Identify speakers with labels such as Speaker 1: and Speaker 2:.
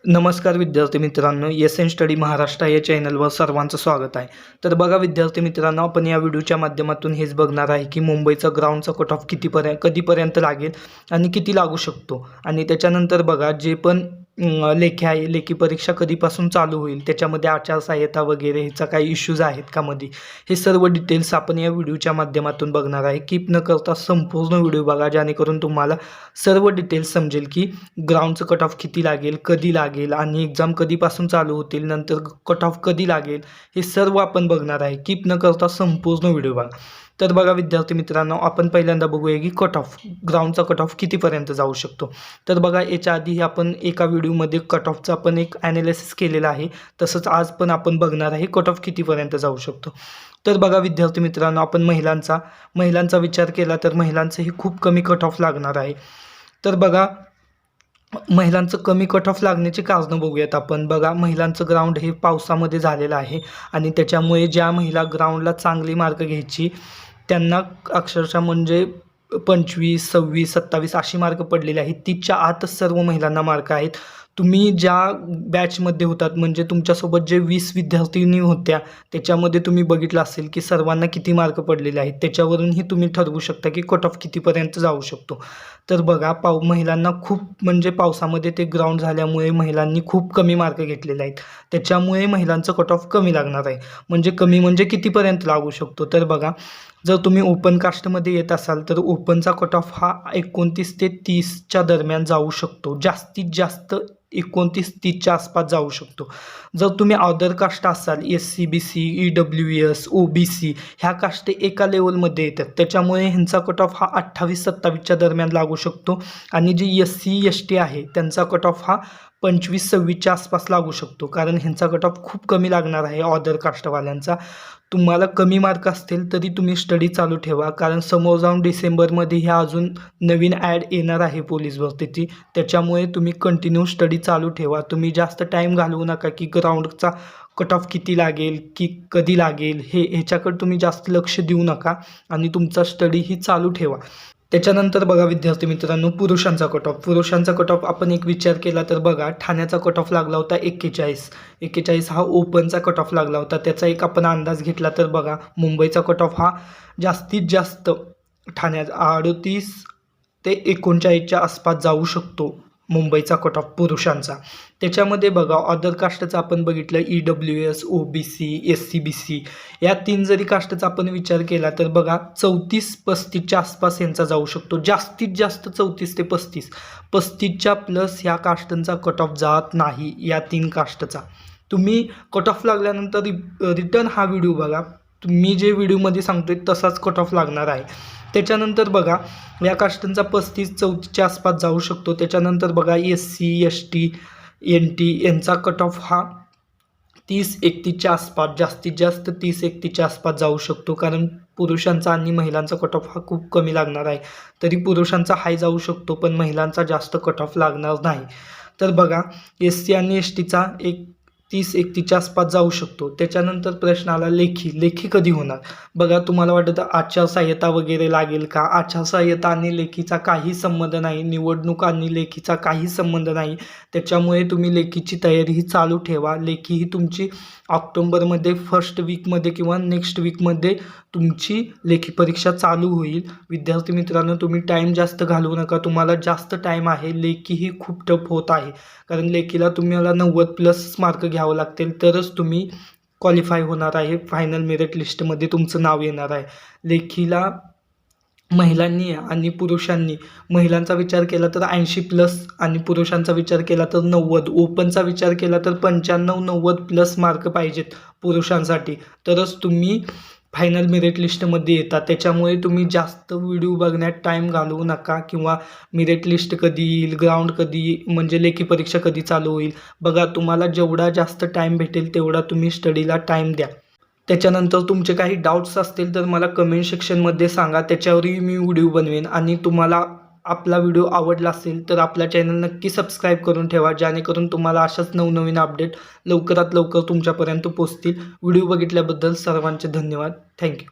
Speaker 1: नमस्कार विद्यार्थी मित्रांनो, एस एन स्टडी महाराष्ट्र या चॅनलवर सर्वांचं स्वागत आहे. तर बघा विद्यार्थी मित्रांनो, आपण या व्हिडिओच्या माध्यमातून हेच बघणार आहे की मुंबईचा ग्राउंडचा कट ऑफ कधीपर्यंत लागेल आणि किती लागू शकतो. आणि त्याच्यानंतर बघा जे पण लेखी आहे, लेखी परीक्षा कधीपासून चालू होईल, त्याच्यामध्ये आचारसंहिता वगैरे ह्याचा काही इश्यूज आहेत का मध्ये, हे सर्व डिटेल्स आपण या व्हिडिओच्या माध्यमातून बघणार आहे. कीप न करता संपूर्ण व्हिडिओ बघा, जेणेकरून तुम्हाला सर्व डिटेल्स समजेल की ग्राउंडचं कट ऑफ किती लागेल, कधी लागेल आणि एक्झाम कधीपासून चालू होतील, नंतर कट ऑफ कधी लागेल, हे सर्व आपण बघणार आहे. कीप न करता संपूर्ण व्हिडिओ बघा. तर बघा विद्यार्थी मित्रांनो, आपण पहिल्यांदा बघूया की कट ऑफ ग्राउंडचा कट ऑफ कितीपर्यंत जाऊ शकतो. तर बघा याच्या आधी आपण एका व्हिडिओमध्ये कट ऑफचा आपण एक ॲनालिसिस केलेला आहे, तसंच आज पण आपण बघणार आहे कट ऑफ कितीपर्यंत जाऊ शकतो. तर बघा विद्यार्थी मित्रांनो, आपण महिलांचा विचार केला तर महिलांचंही खूप कमी कट ऑफ लागणार आहे. तर बघा महिलांचं कमी कट ऑफ लागण्याची कारणं बघूयात आपण. बघा महिलांचं ग्राउंड हे पावसामध्ये झालेलं आहे आणि त्याच्यामुळे ज्या महिला ग्राउंडला चांगली मार्क घ्यायची त्यांना अक्षरशः म्हणजे 25, 26, 27 अशी मार्क पडलेली आहेत. 30च्या आतच सर्व महिलांना मार्क आहेत. तुम्ही ज्या बॅचमध्ये होतात, म्हणजे तुमच्यासोबत जे 20 विद्यार्थिनी होत्या त्याच्यामध्ये तुम्ही बघितलं असेल की सर्वांना किती मार्क पडलेले आहेत. त्याच्यावरूनही तुम्ही ठरवू शकता की कट ऑफ कितीपर्यंत जाऊ शकतो. तर बघा महिलांना खूप म्हणजे पावसामध्ये ते ग्राउंड झाल्यामुळे महिलांनी खूप कमी मार्क घेतलेले आहेत. त्याच्यामुळे महिलांचं कट ऑफ कमी लागणार आहे. म्हणजे कमी म्हणजे कितीपर्यंत लागू शकतो. तर बघा जर तुम्ही ओपन कास्टमध्ये येत असाल तर ओपनचा कट ऑफ हा 29 ते 30च्या दरम्यान जाऊ शकतो. जास्तीत जास्त 29-30च्या आसपास जाऊ शकतो. जर तुम्ही अदर कास्ट असाल, SC-BC, EWS, OBC ह्या कास्ट एका लेवलमध्ये येतात, त्याच्यामुळे ह्यांचा कट ऑफ हा 28-27च्या दरम्यान लागू शकतो. आणि जी SC-ST आहे त्यांचा कट ऑफ हा 25-26च्या आसपास लागू शकतो, कारण ह्यांचा कट ऑफ खूप कमी लागणार आहे अदर कास्टवाल्यांचा. तुम्हाला कमी मार्क असतील तरी तुम्ही स्टडी चालू ठेवा, कारण समोर जाऊन डिसेंबरमध्ये ह्या अजून नवीन ॲड येणार आहे पोलीस भरतीची. त्याच्यामुळे तुम्ही कंटिन्यू स्टडी चालू ठेवा. तुम्ही जास्त टाईम घालवू नका की ग्राउंडचा कट ऑफ किती लागेल की कधी लागेल ह्याच्याकडे तुम्ही जास्त लक्ष देऊ नका आणि तुमचा स्टडीही चालू ठेवा. त्याच्यानंतर बघा विद्यार्थी मित्रांनो, पुरुषांचा कट ऑफ आपण एक विचार केला तर बघा ठाण्याचा कट ऑफ लागला होता 41 हा ओपनचा कट ऑफ लागला होता. त्याचा एक आपण अंदाज घेतला तर बघा मुंबईचा कट ऑफ हा जास्तीत जास्त ठाण्याचा 38 ते 39च्या आसपास जाऊ शकतो मुंबईचा कट ऑफ पुरुषांचा. त्याच्यामध्ये बघा अदर कास्टचा आपण बघितलं EWS, OBC, SC-BC या 3 जरी कास्टचा आपण विचार केला तर बघा 34-35च्या आसपास यांचा जाऊ शकतो. जास्तीत जास्त 34 ते 35. 35च्या प्लस ह्या कास्टचा कट ऑफ जात नाही या 3 कास्टचा. तुम्ही कट ऑफ लागल्यानंतर रिटर्न हा व्हिडिओ बघा, मी जे व्हिडिओमध्ये सांगतोय तसाच कट ऑफ लागणार आहे. त्याच्यानंतर बघा या कास्टचा 35-34च्या आसपास जाऊ शकतो. त्याच्यानंतर बघा SC, ST, NT यांचा कट ऑफ हा 30-31च्या आसपास, जास्तीत जास्त 30-31च्या आसपास जाऊ शकतो, कारण पुरुषांचा आणि महिलांचा कट ऑफ हा खूप कमी लागणार आहे. तरी पुरुषांचा हाय जाऊ शकतो पण महिलांचा जास्त कट ऑफ लागणार नाही. तर बघा SC आणि STचा एक 30-31च्या आसपास जाऊ शकतो. त्याच्यानंतर प्रश्न आला लेखी कधी होणार. बघा तुम्हाला वाटतं आचारसंहिता वगैरे लागेल का. आचारसंहिता आणि लेखीचा काही संबंध नाही, निवडणूक आणि लेखीचा काही संबंध नाही. त्याच्यामुळे तुम्ही लेखीची तयारीही चालू ठेवा. लेखी ही तुमची ऑक्टोबरमध्ये फर्स्ट वीकमध्ये किंवा नेक्स्ट वीकमध्ये तुमची लेखी परीक्षा चालू होईल. विद्यार्थी मित्रांनो, तुम्ही टाईम जास्त घालवू नका, तुम्हाला जास्त टाईम आहे. लेखी ही खूप टफ होत आहे, कारण लेखीला तुम्हाला 90+ मार्क घ्यावं लागतील तरच तुम्ही क्वालिफाय होणार आहे. फायनल मेरिट लिस्टमध्ये तुमचं नाव येणार आहे. लेखीला महिलांनी आणि पुरुषांनी, महिलांचा विचार केला तर 80+ आणि पुरुषांचा विचार केला तर 90. ओपनचा विचार केला तर 95-90+ मार्क पाहिजेत पुरुषांसाठी, तरच तुम्ही फायनल मेरिट लिस्टमध्ये येतात. त्याच्यामुळे तुम्ही जास्त व्हिडिओ बघण्यात टाईम घालवू नका, किंवा मेरिट लिस्ट कधी येईल, ग्राउंड कधी म्हणजे लेखी परीक्षा कधी चालू होईल. बघा तुम्हाला जेवढा जास्त टाईम भेटेल तेवढा तुम्ही स्टडीला टाईम द्या. त्याच्यानंतर तुमचे काही डाऊट्स असतील तर मला कमेंट सेक्शनमध्ये सांगा, त्याच्यावरही मी व्हिडिओ बनवेन. आणि तुम्हाला आपला व्हिडिओ आवडला असेल तर आपला चॅनल नक्की सबस्क्राईब करून ठेवा, जेणेकरून तुम्हाला अशाच नवनवीन अपडेट लवकरात लवकर तुमच्यापर्यंत पोहोचतील. व्हिडिओ बघितल्याबद्दल सर्वांचे धन्यवाद. थँक्यू.